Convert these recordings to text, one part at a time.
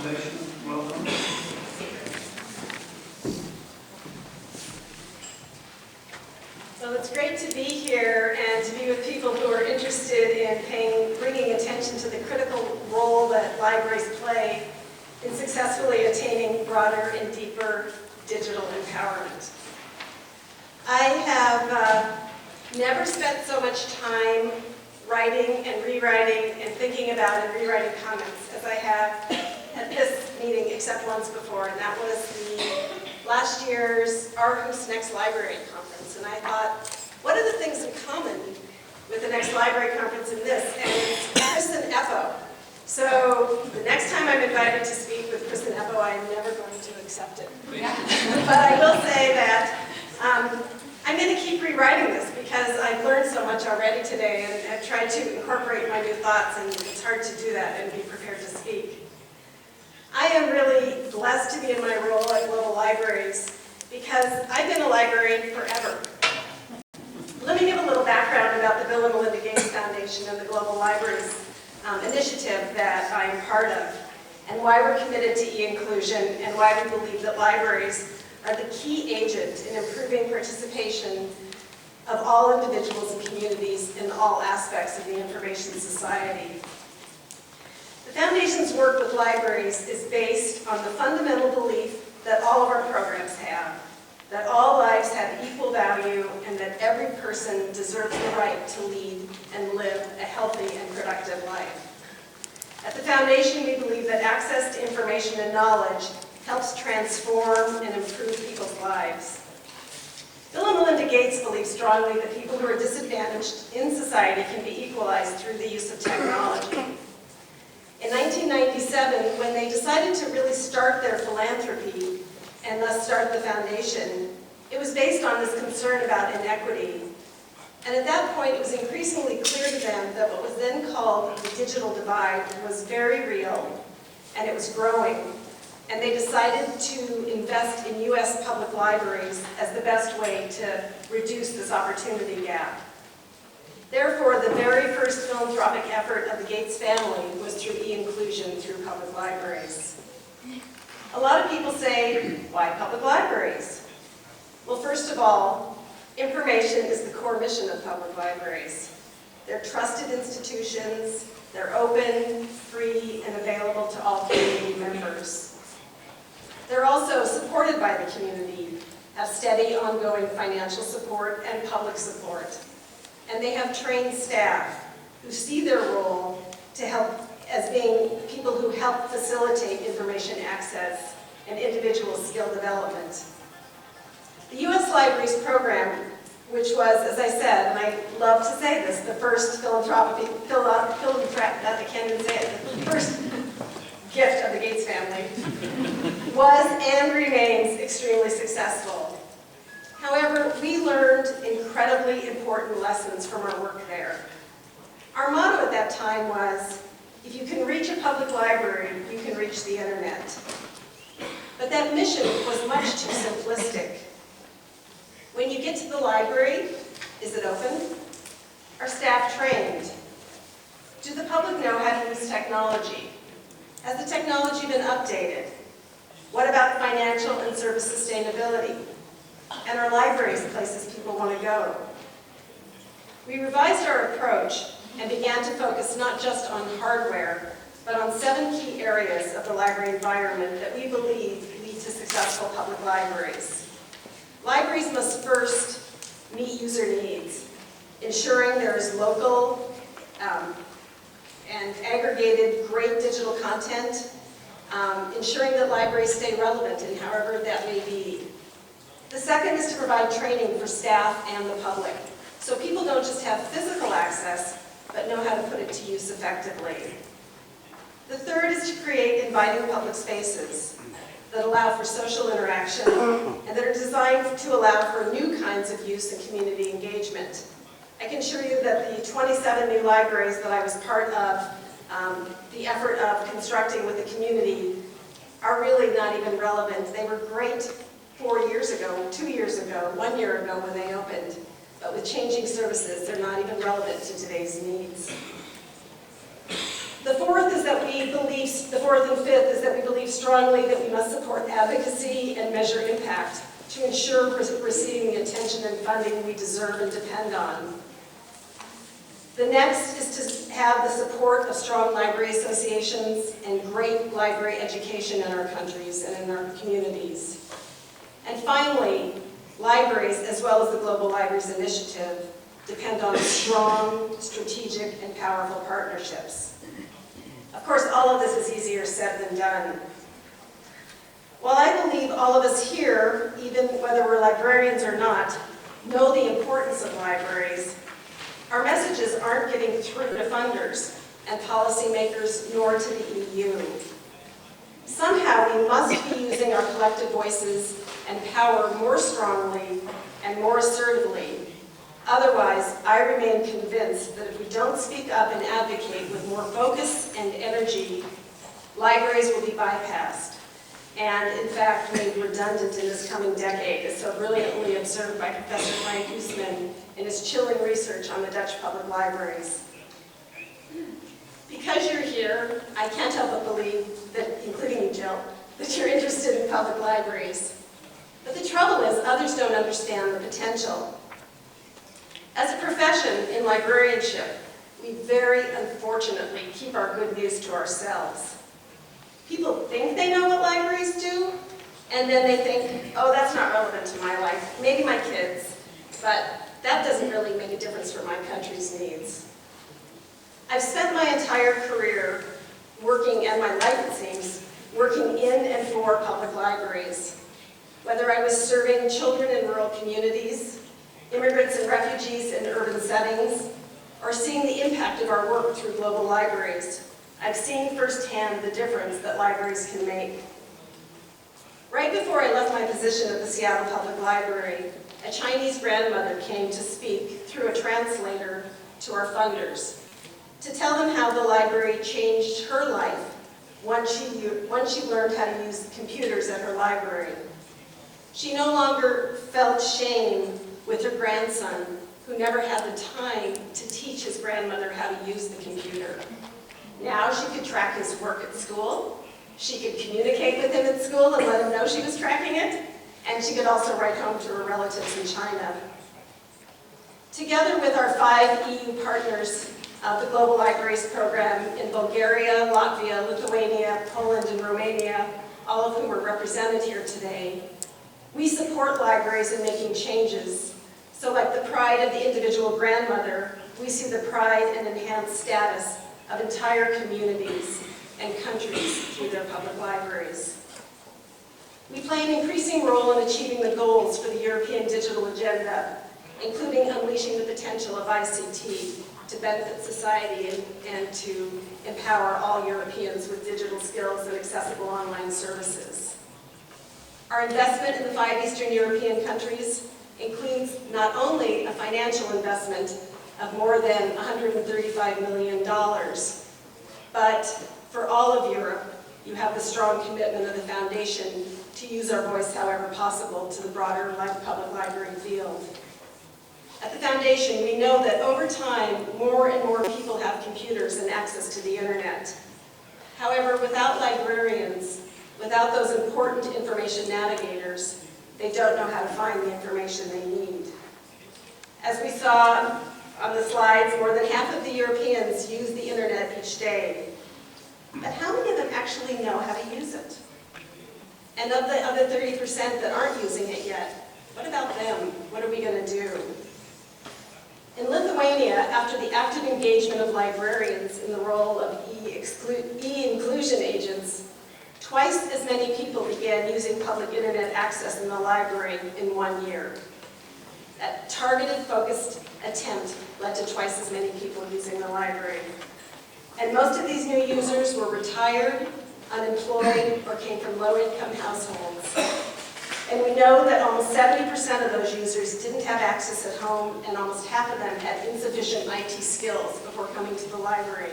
presentation. Welcome. So it's great to be here and to be with people who are interested in bringing attention to the critical role that libraries play in successfully attaining broader and deeper digital empowerment. I have never spent so much time writing and rewriting and thinking about and rewriting comments as I have at this meeting, except once before, and that was the last year's Aarhus Next Library Conference. And I thought, what are the things in common with the Next Library Conference and this? And it's Chris and Eppo. So the next time I'm invited to speak with Chris and Eppo, I'm never going to accept it. But I will say that I'm going to keep rewriting this because I've learned so much already today, and I've tried to incorporate my new thoughts, and it's hard to do that and be prepared to speak. I am really blessed to be in my role at Global Libraries because I've been a librarian forever. Let me give a little background about the Bill&Melinda Gates Foundation and the Global Libraries initiative that I am part of, and why we're committed to e-inclusion, and why we believe that libraries are the key agent in improving participation of all individuals and communities in all aspects of the information society. The Foundation's work with libraries is based on the fundamental belief that all of our programs have, that all lives have equal value, and that every person deserves the right to lead and live a healthy and productive life. At the Foundation, we believe that access to information and knowledge helps transform and improve people's lives. Bill&Melinda Gates believes strongly that people who are disadvantaged in society can be equalized through the use of technology. In 1997, when they decided to really start their philanthropy and thus start the foundation, it was based on this concern about inequity. And at that point, it was increasingly clear to them that what was then called the digital divide was very real, and it was growing. And they decided to invest in U.S. public libraries as the best way to reduce this opportunity gap. Therefore, the very first philanthropic effort of the Gates family was through e-inclusion through public libraries. A lot of people say, why public libraries? Well, first of all, information is the core mission of public libraries. They're trusted institutions, they're open, free, and available to all community members. They're also supported by the community, have steady, ongoing financial support and public support. And they have trained staff who see their role to help as being people who help facilitate information access and individual skill development. The U.S. Libraries program, which was, as I said, and I love to say this, the first I can't even say it, the first gift of the Gates family, was and remains extremely successful. However, we learned incredibly important lessons from our work there. Our motto at that time was, if you can reach a public library, you can reach the internet. But that mission was much too simplistic. When you get to the library, is it open? Are staff trained? Do the public know how to use technology? Has the technology been updated? What about financial and service sustainability? And are libraries places people want to go? We revised our approach and began to focus not just on hardware, but on 7 key areas of the library environment that we believe lead to successful public libraries. Libraries must first meet user needs, ensuring there is local and aggregated great digital content, ensuring that libraries stay relevant in however that may be. The second is to provide training for staff and the public, so people don't just have physical access, but know how to put it to use effectively. The third is to create inviting public spaces that allow for social interaction and that are designed to allow for new kinds of use and community engagement. I can assure you that the 27 new libraries that I was part of, the effort of constructing with the community, are really not even relevant. They were great 4 years ago, 2 years ago, 1 year ago when they opened, but with changing services, they're not even relevant to today's needs. The fourth and fifth is that we believe strongly that we must support advocacy and measure impact to ensure we're receiving the attention and funding we deserve and depend on. The next is to have the support of strong library associations and great library education in our countries and in our communities. And finally, libraries, as well as the Global Libraries Initiative, depend on strong, strategic, and powerful partnerships. Of course, all of this is easier said than done. While I believe all of us here, even whether we're librarians or not, know the importance of libraries, our messages aren't getting through to funders and policymakers nor to the EU. Somehow we must be using our collective voices and power more strongly and more assertively. Otherwise, I remain convinced that if we don't speak up and advocate with more focus and energy, libraries will be bypassed and, in fact, made redundant in this coming decade, as so brilliantly observed by Professor Frank Huisman in his chilling research on the Dutch public libraries. Because you're here, I can't help but believe that, including you, Jill, that you're interested in public libraries. But the trouble is, others don't understand the potential. As a profession in librarianship, we very unfortunately keep our good news to ourselves. People think they know what libraries do, and then they think, oh, that's not relevant to my life, maybe my kids, but that doesn't really make a difference for my country's needs. I've spent my entire career working, and my life it seems, working in and for public libraries. Whether I was serving children in rural communities, immigrants and refugees in urban settings, or seeing the impact of our work through global libraries, I've seen firsthand the difference that libraries can make. Right before I left my position at the Seattle Public Library, a Chinese grandmother came to speak through a translator to our funders to tell them how the library changed her life once she learned how to use computers at her library. She no longer felt shame with her grandson, who never had the time to teach his grandmother how to use the computer. Now she could track his work at school, she could communicate with him at school and let him know she was tracking it, and she could also write home to her relatives in China. Together with our 5 EU partners of the Global Libraries Program in Bulgaria, Latvia, Lithuania, Poland, and Romania, all of whom are represented here today, we support libraries in making changes. So like the pride of the individual grandmother, we see the pride and enhanced status of entire communities and countries through their public libraries. We play an increasing role in achieving the goals for the European digital agenda, including unleashing the potential of ICT to benefit society and to empower all Europeans with digital skills and accessible online services. Our investment in the 5 Eastern European countries includes not only a financial investment of more than $135 million, but for all of Europe, you have the strong commitment of the Foundation to use our voice however possible to the broader public library field. At the Foundation, we know that over time, more and more people have computers and access to the internet. However, without librarians, without those important information navigators, they don't know how to find the information they need. As we saw on the slides, more than half of the Europeans use the internet each day. But how many of them actually know how to use it? And of the other 30% that aren't using it yet, what about them? What are we going to do? In Lithuania, after the active engagement of librarians in the role of e-inclusion agents, twice as many people began using public internet access in the library in 1 year. That targeted, focused attempt led to twice as many people using the library. And most of these new users were retired, unemployed, or came from low-income households. And we know that almost 70% of those users didn't have access at home, and almost half of them had insufficient IT skills before coming to the library.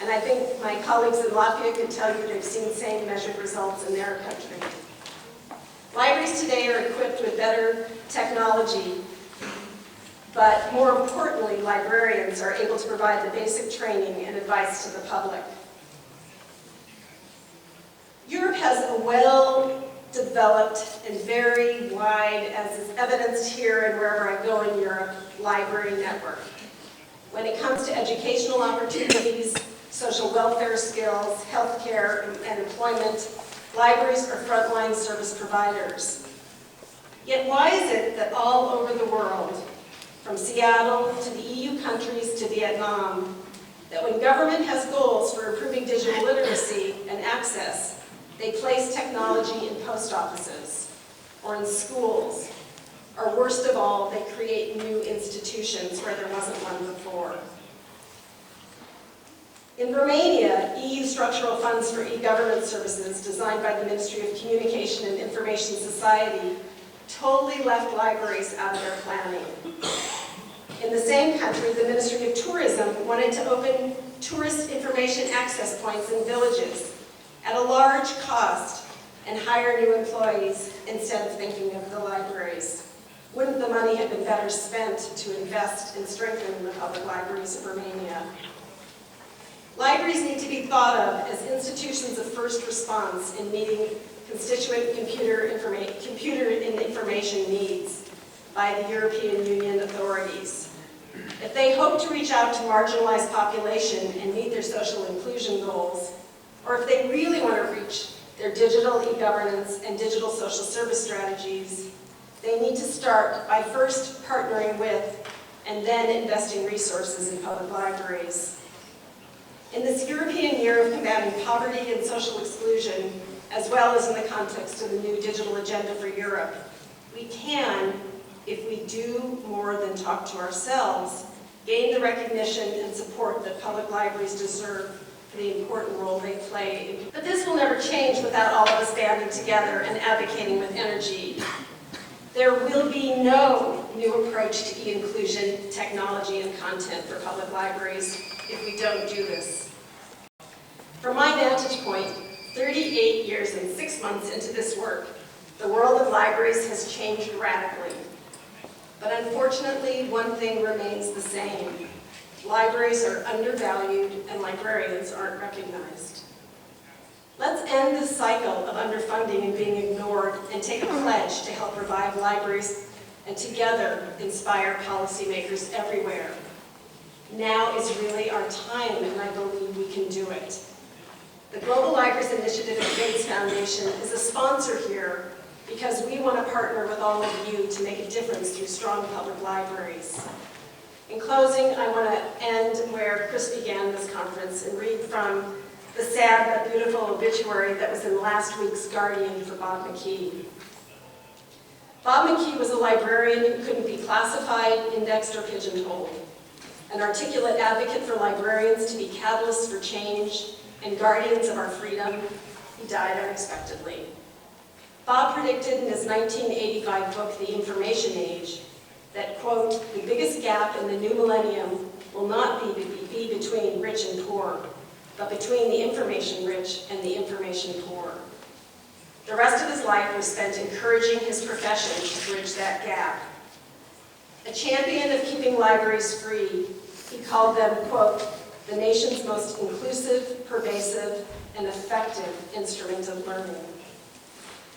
And I think my colleagues in Latvia could tell you they've seen the same measured results in their country. Libraries today are equipped with better technology but more importantly, librarians are able to provide the basic training and advice to the public. Europe has a well-developed and very wide, as is evidenced here and wherever I go in Europe, library network. When it comes to educational opportunities, social welfare skills, healthcare, and employment, libraries are frontline service providers. Yet why is it that all over the world, from Seattle to the EU countries to Vietnam, that when government has goals for improving digital literacy and access, they place technology in post offices or in schools, or worst of all, they create new institutions where there wasn't one before. In Romania, EU structural funds for e-government services designed by the Ministry of Communication and Information Society totally left libraries out of their planning. In the same country, the Ministry of Tourism wanted to open tourist information access points in villages at a large cost and hire new employees instead of thinking of the libraries. Wouldn't the money have been better spent to invest in strengthening the public libraries of Romania? Libraries need to be thought of as institutions of first response in meeting constituent computer and information needs by the European Union authorities. If they hope to reach out to marginalized population and meet their social inclusion goals, or if they really want to reach their digital e-governance and digital social service strategies, they need to start by first partnering with and then investing resources in public libraries. In this European Year of Combating Poverty and Social Exclusion, as well as in the context of the new digital agenda for Europe, we can, if we do more than talk to ourselves, gain the recognition and support that public libraries deserve for the important role they play. But this will never change without all of us banding together and advocating with energy. There will be no new approach to e-inclusion, technology, and content for public libraries if we don't do this. From my vantage point, 38 years and 6 months into this work, the world of libraries has changed radically. But unfortunately, one thing remains the same. Libraries are undervalued and librarians aren't recognized. Let's end this cycle of underfunding and being ignored and take a pledge to help revive libraries and together inspire policymakers everywhere. Now is really our time, and I believe we can do it. The Global Libraries Initiative at Gates Foundation is a sponsor here because we want to partner with all of you to make a difference through strong public libraries. In closing, I want to end where Chris began this conference and read from the sad but beautiful obituary that was in last week's Guardian for Bob McKee. Bob McKee was a librarian who couldn't be classified, indexed, or pigeonholed, an articulate advocate for librarians to be catalysts for change and guardians of our freedom. He died unexpectedly. Bob predicted in his 1985 book, The Information Age, that, quote, the biggest gap in the new millennium will not be between rich and poor, but between the information rich and the information poor. The rest of his life was spent encouraging his profession to bridge that gap. A champion of keeping libraries free, he called them, quote, the nation's most inclusive, pervasive, and effective instrument of learning.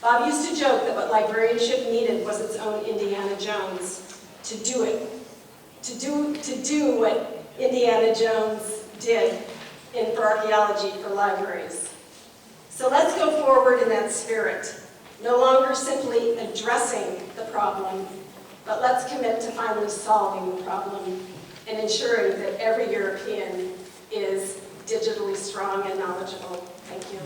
Bob used to joke that what librarianship needed was its own Indiana Jones, to do what Indiana Jones did for archaeology for libraries. So let's go forward in that spirit, no longer simply addressing the problem, but let's commit to finally solving the problem and ensuring that every European is digitally strong and knowledgeable. Thank you.